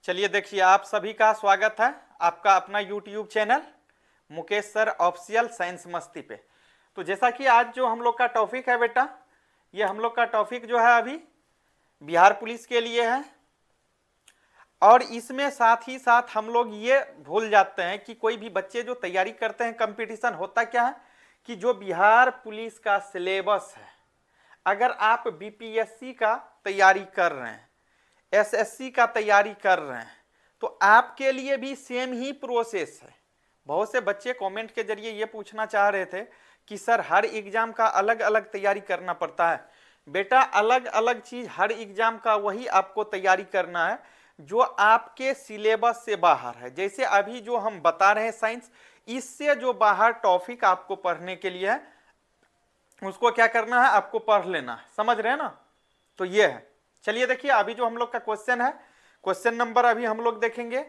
चलिए देखिए, आप सभी का स्वागत है आपका अपना YouTube channel Mukesh sir official science मस्ती पे। तो जैसा कि आज जो हम लोग का टॉपिक है बेटा, ये हम लोग का टॉपिक जो है अभी बिहार पुलिस के लिए है। और इसमें साथ ही साथ हम लोग ये भूल जाते हैं कि कोई भी बच्चे जो तैयारी करते हैं कंपटीशन, होता क्या है कि जो बिहार पुलिस का सिलेबस है, अगर आप बीपीएससी का तैयारी कर रहे हैं, एसएससी का तैयारी कर रहे हैं, तो आपके लिए भी सेम ही प्रोसेस है। बहुत से बच्चे कमेंट के जरिए ये पूछना चाह रहे थे कि सर हर एग्जाम का अलग अलग तैयारी करना पड़ता है। बेटा अलग अलग चीज, हर एग्जाम का वही आपको तैयारी करना है जो आपके सिलेबस से बाहर है। जैसे अभी जो हम बता रहे हैं साइंस, इससे जो बाहर टॉपिक आपको पढ़ने के लिए है उसको क्या करना है, आपको पढ़ लेना है। समझ रहे हैं ना? तो ये है। चलिए देखिए, अभी जो हम लोग का क्वेश्चन है, क्वेश्चन नंबर अभी हम लोग देखेंगे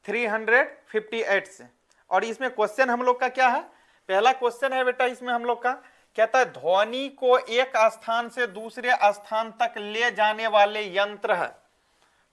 358 से। और इसमें क्वेश्चन हम लोग का क्या है, पहला क्वेश्चन है बेटा इसमें हम लोग का, कहता है ध्वनि को एक स्थान से दूसरे स्थान तक ले जाने वाले यंत्र है।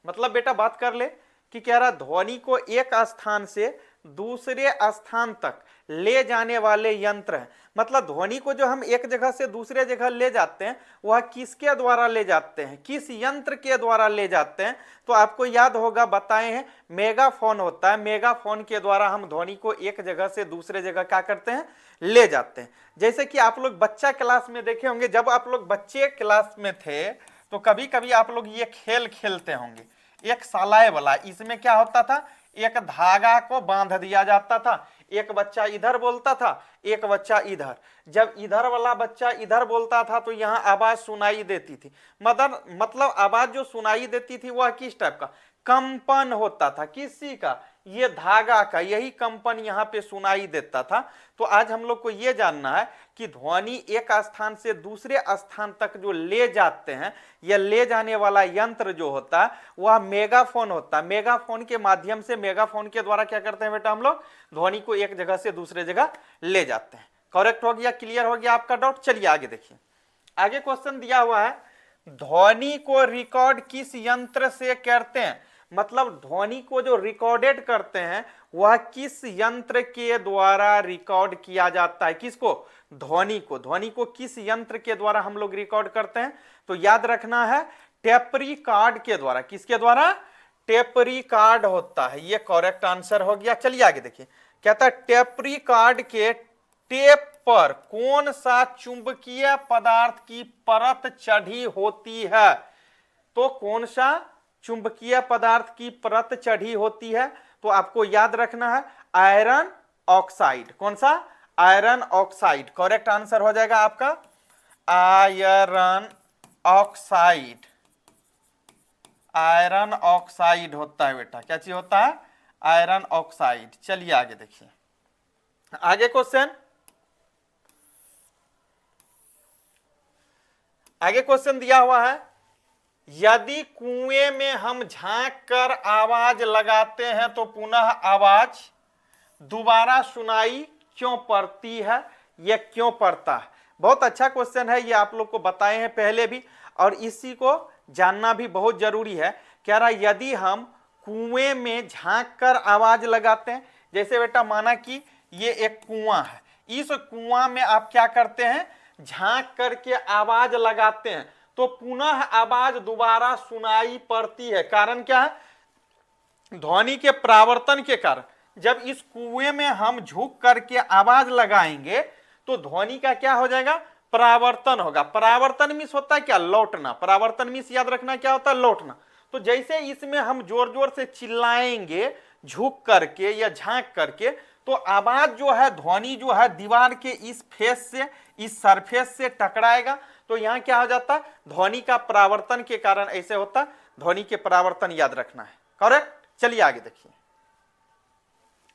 मतलब बेटा बात कर ले कि कह रहा ध्वनि को एक स्थान से दूसरे स्थान तक ले जाने वाले यंत्र है। मतलब ध्वनि को जो हम एक जगह से दूसरे जगह ले जाते हैं, वह किसके द्वारा ले जाते हैं, किस यंत्र के द्वारा ले जाते हैं? तो आपको याद होगा, बताए हैं, मेगाफोन होता है। मेगाफोन के द्वारा हम ध्वनि को एक जगह से दूसरे जगह क्या करते हैं, ले जाते हैं। जैसे कि आप लोग बच्चा क्लास में देखे होंगे, जब आप लोग बच्चे क्लास में थे तो कभी कभी आप लोग ये खेल खेलते होंगे, एक सलाई वाला। इसमें क्या होता था, एक धागा को बांध दिया जाता था, एक बच्चा इधर बोलता था, एक बच्चा इधर। जब इधर वाला बच्चा इधर बोलता था तो यहाँ आवाज सुनाई देती थी। मतलब आवाज जो सुनाई देती थी वह किस टाइप का, कंपन होता था। किसी का, ये धागा का, यही कंपन यहाँ पे सुनाई देता था। तो आज हम लोग को ये जानना है कि ध्वनि एक स्थान से दूसरे स्थान तक जो ले जाते हैं, यह ले जाने वाला यंत्र जो होता है वह मेगाफोन होता है। मेगाफोन के माध्यम से, मेगाफोन के द्वारा क्या करते हैं बेटा, हम लोग ध्वनि को एक जगह से दूसरे जगह ले जाते हैं। करेक्ट हो गया, क्लियर हो गया आपका डाउट? चलिए आगे देखिए। आगे क्वेश्चन दिया हुआ है, ध्वनि को रिकॉर्ड किस यंत्र से करते हैं? मतलब ध्वनि को जो रिकॉर्डेड करते हैं वह किस यंत्र के द्वारा रिकॉर्ड किया जाता है? किसको? ध्वनि को। ध्वनि को किस यंत्र के द्वारा हम लोग रिकॉर्ड करते हैं? तो याद रखना है, टेप रिकॉर्ड के द्वारा। किसके द्वारा? टेप रिकॉर्ड होता है। ये करेक्ट आंसर हो गया। चलिए आगे देखिए, कहता है टेप रिकॉर्ड के टेप पर कौन सा चुंबकीय पदार्थ की परत चढ़ी होती है? तो कौन सा चुंबकीय पदार्थ की परत चढ़ी होती है? तो आपको याद रखना है आयरन ऑक्साइड। कौन सा? Iron oxide. करेक्ट आंसर हो जाएगा आपका आयरन ऑक्साइड। आयरन ऑक्साइड होता है बेटा। क्या चीज होता है? Iron oxide. चलिए आगे देखिए, आगे क्वेश्चन, आगे क्वेश्चन दिया हुआ है, यदि कुएं में हम झांक कर आवाज लगाते हैं तो पुनः आवाज दोबारा सुनाई क्यों पड़ती है? यह क्यों पड़ता है? बहुत अच्छा क्वेश्चन है, ये आप लोग को बताए हैं पहले भी, और इसी को जानना भी बहुत जरूरी है। कह रहा यदि हम कुएं में झांक कर आवाज लगाते हैं, जैसे बेटा माना कि ये एक कुआं है, इस कुआं में आप क्या करते हैं, झांक करके आवाज लगाते हैं तो पुनः आवाज दोबारा सुनाई पड़ती है। कारण क्या है? ध्वनि के परावर्तन के कारण। जब इस कुएं में हम झुक करके आवाज लगाएंगे तो ध्वनि का क्या हो जाएगा, परावर्तन होगा। परावर्तन मीन्स होता है क्या, लौटना। परावर्तन मीन्स याद रखना क्या होता है, लौटना। तो जैसे इसमें हम जोर जोर से चिल्लाएंगे झुक करके या झांक करके, तो आवाज जो है, ध्वनि जो है, दीवार के इस फेस से, इस सरफेस से टकराएगा। तो यहां क्या हो जाता है, ध्वनि का परावर्तन के कारण ऐसे होता है। ध्वनि के परावर्तन याद रखना है। करेक्ट? चलिए आगे देखिए,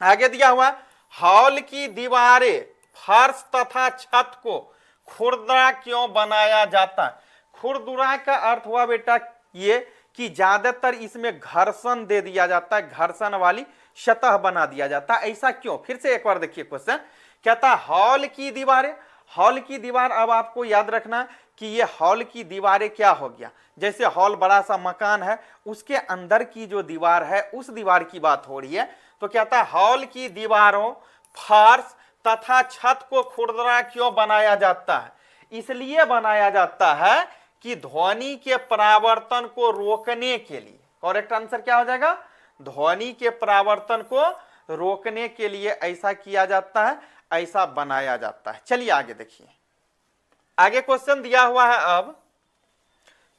आगे दिया हुआ, हॉल की दीवारें, फर्श तथा छत को खुरदरा क्यों बनाया जाता है? खुरदुरा का अर्थ हुआ बेटा ये कि ज्यादातर इसमें घर्षण दे दिया जाता है, घर्षण वाली सतह बना दिया जाता है। ऐसा क्यों? फिर से एक बार देखिए क्वेश्चन, कहता हॉल की दीवारें, हॉल की दीवार, अब आपको याद रखना कि ये हॉल की दीवारें क्या हो गया, जैसे हॉल बड़ा सा मकान है, उसके अंदर की जो दीवार है उस दीवार की बात हो रही है। तो कहता है हॉल की दीवारों, फर्श तथा छत को खुरदरा क्यों बनाया जाता है? इसलिए बनाया जाता है कि ध्वनि के परावर्तन को रोकने के लिए। करेक्ट आंसर क्या हो जाएगा? ध्वनि के परावर्तन को रोकने के लिए ऐसा किया जाता है, ऐसा बनाया जाता है। चलिए आगे देखिए, आगे क्वेश्चन दिया हुआ है। अब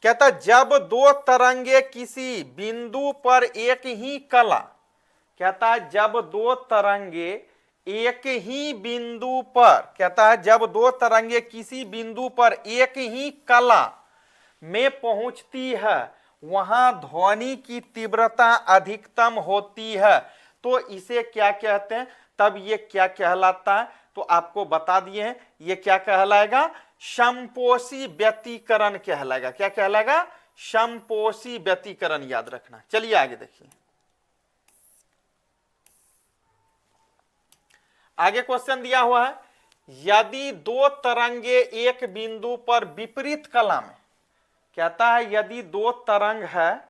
कहता जब दो तरंगे किसी बिंदु पर एक ही कला, कहता है जब दो तरंगे एक ही बिंदु पर, कहता है जब दो तरंगे किसी बिंदु पर एक ही कला में पहुंचती है वहां ध्वनि की तीव्रता अधिकतम होती है। तो इसे क्या कहते हैं? तब ये क्या कहलाता है? तो आपको बता दिए हैं, ये क्या कहलाएगा? समपोषी व्यतिकरण कहलाएगा। क्या कहलाएगा? समपोषी व्यतिकरण, याद रखना। चलिए आगे देखिए, आगे क्वेश्चन दिया हुआ है, यदि दो तरंगे एक बिंदु पर विपरीत कला में, कहता है यदि दो तरंग है